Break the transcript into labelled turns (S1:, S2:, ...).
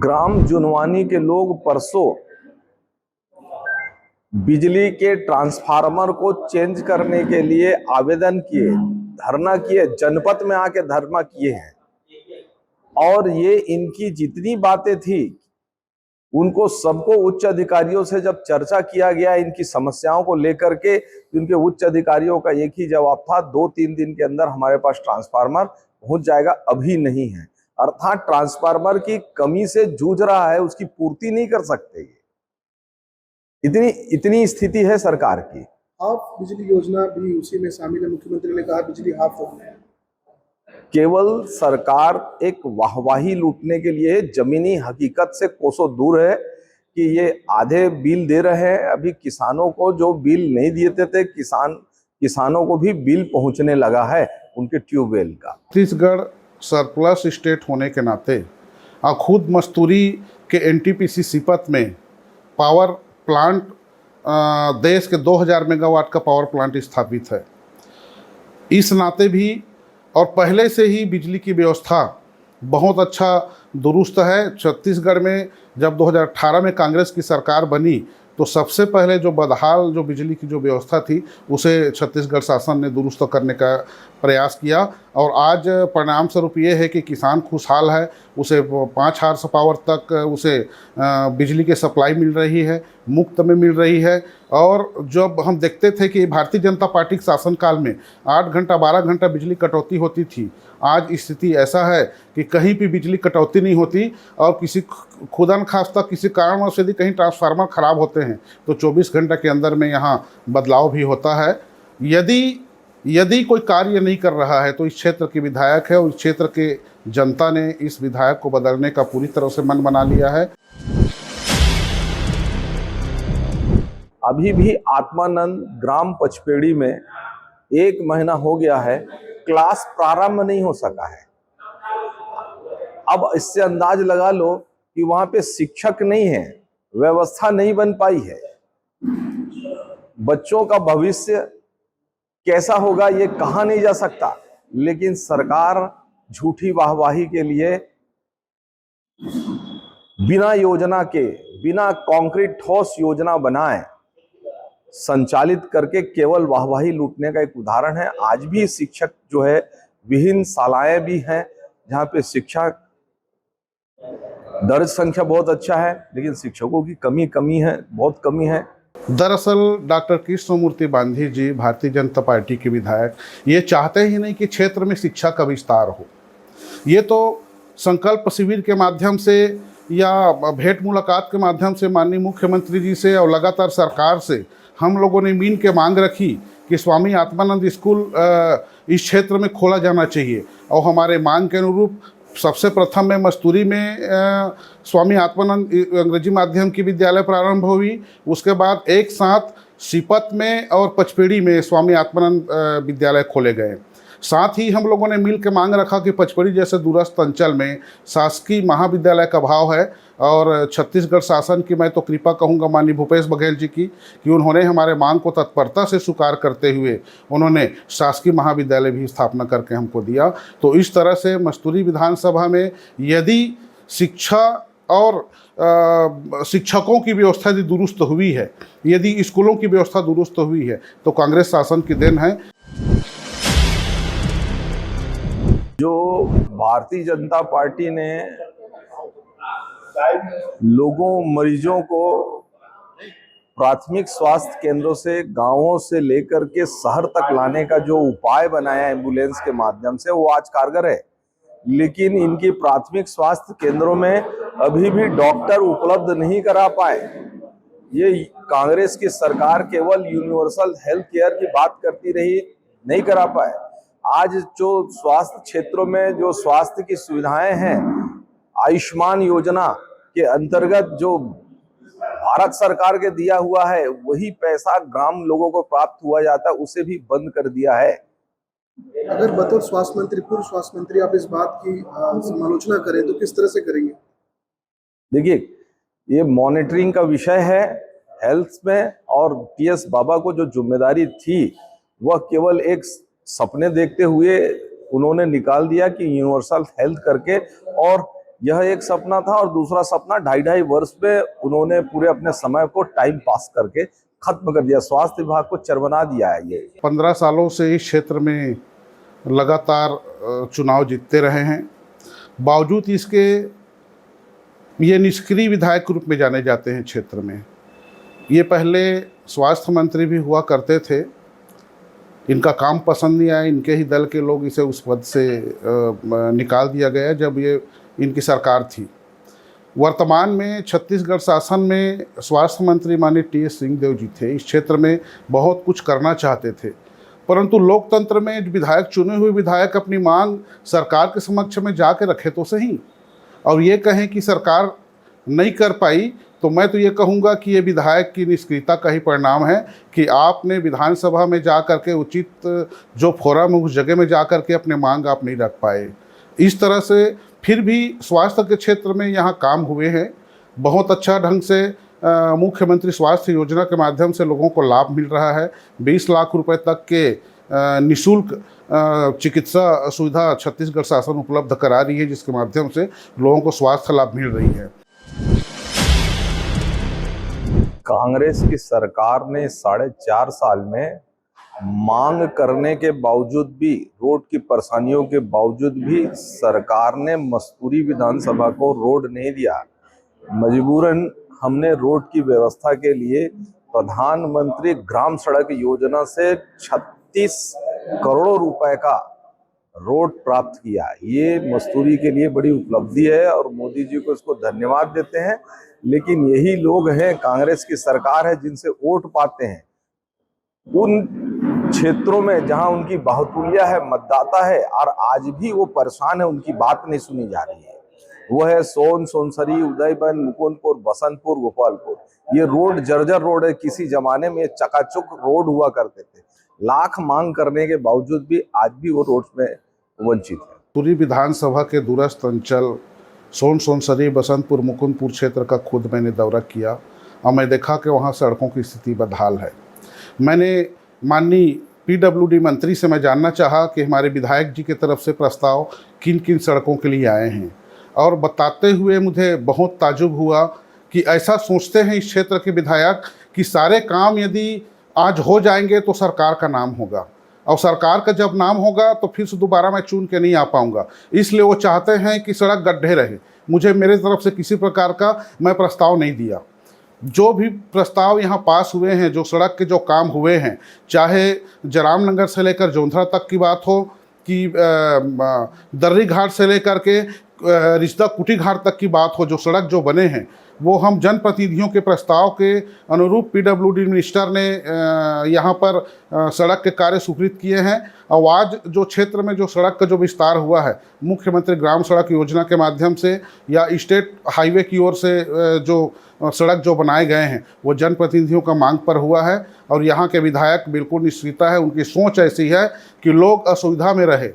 S1: ग्राम जुनवानी के लोग परसों बिजली के ट्रांसफार्मर को चेंज करने के लिए आवेदन किए, धरना किए, जनपद में आके धरना किए हैं। और ये इनकी जितनी बातें थी उनको सबको उच्च अधिकारियों से जब चर्चा किया गया इनकी समस्याओं को लेकर के, उनके उच्च अधिकारियों का एक ही जवाब था, 2-3 दिन के अंदर हमारे पास ट्रांसफार्मर पहुंच जाएगा, अभी नहीं है। अर्थात ट्रांसफार्मर की कमी से जूझ रहा है, उसकी पूर्ति नहीं कर सकते। इतनी स्थिति है सरकार की।
S2: हाफ बिजली योजना भी उसी में शामिल है। मुख्यमंत्री ने कहा बिजली हाफ हो गई है।
S1: केवल सरकार एक वाहवाही लूटने के लिए जमीनी हकीकत से कोसों दूर है कि ये आधे बिल दे रहे हैं। अभी किसानों को जो बिल नहीं देते थे, किसानों को भी बिल पहुंचने लगा है उनके ट्यूबवेल का।
S3: छत्तीसगढ़ सरप्लस स्टेट होने के नाते खुद मस्तूरी के एनटीपीसी सीपत में पावर प्लांट देश के 2000 मेगावाट का पावर प्लांट स्थापित है। इस नाते भी और पहले से ही बिजली की व्यवस्था बहुत अच्छा दुरुस्त है। छत्तीसगढ़ में जब 2018 में कांग्रेस की सरकार बनी तो सबसे पहले जो बदहाल जो बिजली की जो व्यवस्था थी उसे छत्तीसगढ़ शासन ने दुरुस्त करने का प्रयास किया और आज परिणाम स्वरूप ये है कि किसान खुशहाल है, उसे 5 हार्स पावर तक उसे बिजली की सप्लाई मिल रही है, मुफ्त में मिल रही है। और जब हम देखते थे कि भारतीय जनता पार्टी के शासनकाल में 8 घंटा 12 घंटा बिजली कटौती होती थी, आज स्थिति ऐसा है कि कहीं भी बिजली कटौती नहीं होती और किसी खुदा खास्ता किसी कारणवश यदि कहीं ट्रांसफार्मर खराब होते हैं तो 24 घंटे के अंदर में यहाँ बदलाव भी होता है। यदि कोई कार्य नहीं कर रहा है तो इस क्षेत्र के विधायक है और इस क्षेत्र के जनता ने इस विधायक को बदलने का पूरी तरह से मन बना लिया है।
S1: अभी भी आत्मानंद ग्राम पचपेड़ी में 1 महीना हो गया है, क्लास प्रारंभ नहीं हो सका है। अब इससे अंदाज लगा लो कि वहां पे शिक्षक नहीं है, व्यवस्था नहीं बन पाई है। बच्चों का भविष्य कैसा होगा ये कहा नहीं जा सकता, लेकिन सरकार झूठी वाहवाही के लिए बिना योजना के, बिना कॉन्क्रीट ठोस योजना बनाए संचालित करके केवल वाहवाही लूटने का एक उदाहरण है। आज भी शिक्षक जो है, विभिन्न शालाएं भी हैं जहां पे शिक्षा दर्ज संख्या बहुत अच्छा है, लेकिन शिक्षकों की कमी है, बहुत कमी है।
S3: दरअसल डॉक्टर कृष्णमूर्ति बांधी जी भारतीय जनता पार्टी के विधायक ये चाहते ही नहीं कि क्षेत्र में शिक्षा का विस्तार हो। ये तो संकल्प शिविर के माध्यम से या भेंट मुलाकात के माध्यम से माननीय मुख्यमंत्री जी से और लगातार सरकार से हम लोगों ने मीन के मांग रखी कि स्वामी आत्मानंद स्कूल इस क्षेत्र में खोला जाना चाहिए और हमारे मांग के अनुरूप सबसे प्रथम में मस्तूरी में स्वामी आत्मानंद अंग्रेजी माध्यम की विद्यालय प्रारंभ हुई। उसके बाद एक साथ सीपत में और पचपेड़ी में स्वामी आत्मानंद विद्यालय खोले गए। साथ ही हम लोगों ने मिल के मांग रखा कि पचपेड़ी जैसे दूरस्थ अंचल में शासकीय महाविद्यालय का अभाव है और छत्तीसगढ़ शासन की मैं तो कृपा कहूँगा माननीय भूपेश बघेल जी की कि उन्होंने हमारे मांग को तत्परता से स्वीकार करते हुए उन्होंने शासकीय महाविद्यालय भी स्थापना करके हमको दिया। तो इस तरह से मस्तूरी विधानसभा में यदि शिक्षा और शिक्षकों की व्यवस्था यदि दुरुस्त हुई है, यदि स्कूलों की व्यवस्था दुरुस्त हुई है तो कांग्रेस शासन की देन है।
S1: जो भारतीय जनता पार्टी ने मरीजों को प्राथमिक स्वास्थ्य केंद्रों से, गांवों से लेकर के शहर तक लाने का जो उपाय बनाया एम्बुलेंस के माध्यम से, वो आज कारगर है। लेकिन इनकी प्राथमिक स्वास्थ्य केंद्रों में अभी भी डॉक्टर उपलब्ध नहीं करा पाए। ये कांग्रेस की सरकार केवल यूनिवर्सल हेल्थ केयर की बात करती रही, नहीं करा पाए। आज जो स्वास्थ्य क्षेत्रों में जो स्वास्थ्य की सुविधाएं हैं, आयुष्मान योजना के अंतर्गत जो भारत सरकार के दिया हुआ है वही पैसा ग्राम लोगों को प्राप्त हुआ जाता है, उसे भी बंद कर दिया है।
S2: अगर बतौर स्वास्थ्य मंत्री, पूर्व स्वास्थ्य मंत्री आप इस बात की समालोचना करें तो किस तरह से करेंगे?
S1: देखिए, ये मॉनिटरिंग का विषय है हेल्थ में, और टीएस बाबा को जो जिम्मेदारी थी वह केवल एक सपने देखते हुए उन्होंने निकाल दिया कि यूनिवर्सल हेल्थ करके, और यह एक सपना था, और दूसरा सपना 2.5 वर्ष में उन्होंने पूरे अपने समय को टाइम पास करके खत्म कर दिया। स्वास्थ्य विभाग को चरमरा दिया है ये।
S3: 15 सालों से इस क्षेत्र में लगातार चुनाव जीतते रहे हैं। बावजूद इसके ये निष्क्रिय विधायक के रूप में जाने जाते हैं क्षेत्र में। ये पहले स्वास्थ्य मंत्री भी हुआ करते थे। इनका काम पसंद नहीं आया, इनके ही दल के लोग इसे उस पद से निकाल दिया गया जब ये इनकी सरकार थी। वर्तमान में छत्तीसगढ़ शासन में स्वास्थ्य मंत्री माननीय टी.एस. सिंहदेव जी थे। इस क्षेत्र में बहुत कुछ करना चाहते थे, परंतु लोकतंत्र में विधायक, चुने हुए विधायक अपनी मांग सरकार के समक्ष में जाके रखे तो सही, और ये कहें कि सरकार नहीं कर पाई, तो मैं तो ये कहूँगा कि ये विधायक की निष्क्रियता का ही परिणाम है कि आपने विधानसभा में जा कर के उचित जो फोरम है उस जगह में जा कर के अपने मांग आप नहीं रख पाए। इस तरह से फिर भी स्वास्थ्य के क्षेत्र में यहाँ काम हुए हैं। बहुत अच्छा ढंग से मुख्यमंत्री स्वास्थ्य योजना के माध्यम से लोगों को लाभ मिल रहा है। 20 लाख रुपए तक के निःशुल्क चिकित्सा सुविधा छत्तीसगढ़ शासन उपलब्ध करा रही है, जिसके माध्यम से लोगों को स्वास्थ्य लाभ मिल रही है।
S1: कांग्रेस की सरकार ने 4.5 साल में मांग करने के बावजूद भी, रोड की परेशानियों के बावजूद भी, सरकार ने मस्तूरी विधानसभा को रोड नहीं दिया। मजबूरन हमने रोड की व्यवस्था के लिए प्रधानमंत्री ग्राम सड़क योजना से 36 करोड़ रुपए का रोड प्राप्त किया। ये मस्तूरी के लिए बड़ी उपलब्धि है और मोदी जी को इसको धन्यवाद देते हैं। लेकिन यही लोग हैं, कांग्रेस की सरकार है, जिनसे वोट पाते हैं। उन क्षेत्रों में जहां उनकी बहुतुल्य है, मतदाता है, और आज भी वो परेशान है, उनकी बात नहीं सुनी जा रही है। वो है सोन, सोनसरी, उदयबन, मुकुंदपुर, बसंतपुर, गोपालपुर। ये रोड जर्जर रोड है। किसी जमाने में चकाचौंध रोड हुआ करते थे। लाख मांग करने के बावजूद भी आज भी वो रोड में वंचित है।
S3: पूरी विधानसभा के दूरस्थ अंचल सोन, सोनसरी, बसंतपुर, मुकुंदपुर क्षेत्र का खुद मैंने दौरा किया और मैं देखा कि वहाँ सड़कों की स्थिति बदहाल है। मैंने माननीय PWD मंत्री से मैं जानना चाहा कि हमारे विधायक जी की तरफ से प्रस्ताव किन किन सड़कों के लिए आए हैं, और बताते हुए मुझे बहुत ताज्जुब हुआ कि ऐसा सोचते हैं इस क्षेत्र के विधायक कि सारे काम यदि आज हो जाएंगे तो सरकार का नाम होगा, और सरकार का जब नाम होगा तो फिर से दोबारा मैं चुन के नहीं आ पाऊंगा। इसलिए वो चाहते हैं कि सड़क गड्ढे रहे। मुझे मेरे तरफ से किसी प्रकार का मैं प्रस्ताव नहीं दिया। जो भी प्रस्ताव यहाँ पास हुए हैं, जो सड़क के जो काम हुए हैं, चाहे जराम नगर से लेकर जोंधरा तक की बात हो कि दर्री घाट से लेकर के रिश्ता कुटी घाट तक की बात हो, जो सड़क जो बने हैं वो हम जनप्रतिनिधियों के प्रस्ताव के अनुरूप PWD मिनिस्टर ने यहाँ पर सड़क के कार्य स्वीकृत किए हैं। और आज जो क्षेत्र में जो सड़क का जो विस्तार हुआ है, मुख्यमंत्री ग्राम सड़क योजना के माध्यम से या स्टेट हाईवे की ओर से जो सड़क जो बनाए गए हैं, वो जनप्रतिनिधियों का मांग पर हुआ है। और यहाँ के विधायक बिल्कुल निश्चित है, उनकी सोच ऐसी है कि लोग असुविधा में रहे,